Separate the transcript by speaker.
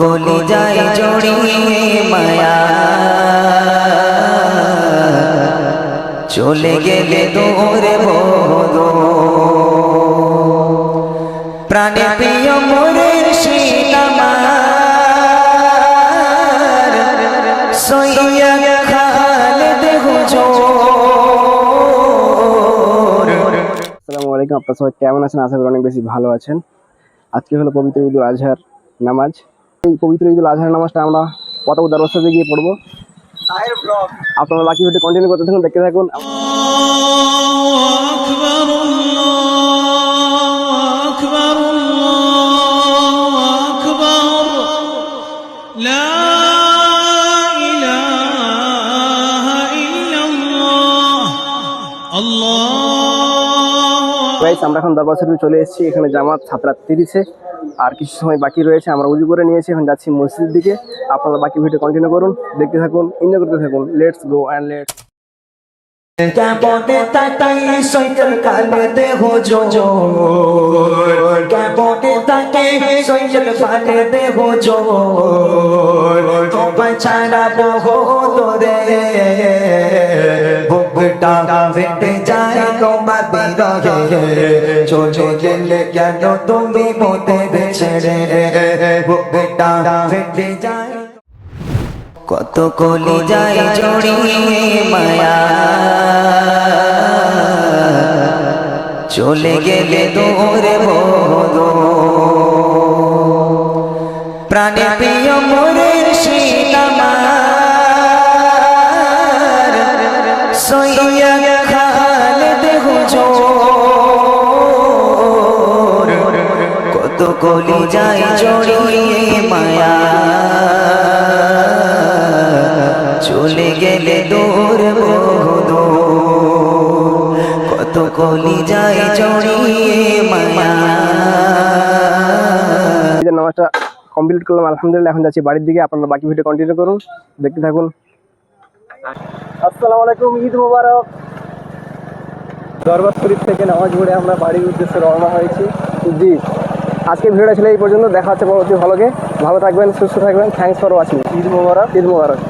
Speaker 1: কলি যায় জড়িয়ে মায়া চলে গেলে দূরে বলো প্রাণে প্রিয় মোরের শিলামার সৈয়দ খালেদ হুজুর।
Speaker 2: আসসালামু আলাইকুম, আপনারা সবাই কেমন আছেন? আশা করি অনেক বেশি ভালো আছেন। আজকে হলো পবিত্র ঈদুল আজহার নামাজ। এই পবিত্র ঈদুল আজহার নামাজটা আমরা কত দরবারে গিয়ে পড়বো। আপনারা বাকি ভিডিও কন্টিনিউ করতে থাকুন, দেখতে থাকুন। আমরা এখন দরবার শরীফে চলে এসেছি। এখানে জামাত 7:30-এ, আর কিছু সময় বাকি রয়েছে। আমরা উজু করে নিয়েছি, এখন যাচ্ছি মসজিদের দিকে। আপনারা বাকি ভিডিও কন্টিনিউ করুন, দেখতে থাকুন, এনজয় করতে থাকুন। Let's go and let's.
Speaker 1: কেমনে তাই সৈয়দ খালেদ হুজুর, কেমনে তাকে সৈয়দ খালেদ হুজুর, তোমায় ছাড়া বহুদূরে বুকটা ফেটে যায় তোমার বিরহে, চলে গেলে কেন তুমি মোদের ছেড়ে, বুকটা ফেটে যায়। কত কলি যায় জড়িয়ে মায়া চলে গেলে দূরে বলো প্রাণে প্রিয় মোরের শিলামার সৈয়দ খালেদ হুজুর। কত কলি যায় জড়িয়ে মায়া চলে গেলে দূর বহু, কত কলি যায় জড়িয়ে মায়া।
Speaker 2: নামাজটা কমপ্লিট করলাম আলহামদুলিল্লাহ। এখন যাচ্ছি বাড়ির দিকে। আপনারা বাকি ভিডিও কন্টিনিউ করুন, দেখতে থাকুন। আসসালামু আলাইকুম, ঈদ মোবারক। দরবার শরীফ থেকে নামাজ পড়ে আমরা বাড়ির উদ্দেশ্যে রওনা হয়েছি। জি, আজকে ভিডিওটা ছিল এই পর্যন্ত। দেখা হচ্ছে পরবর্তী ভ্লগে। ভালো থাকবেন, সুস্থ থাকবেন। Thanks for watching. Eid Mubarak, Eid Mobarak.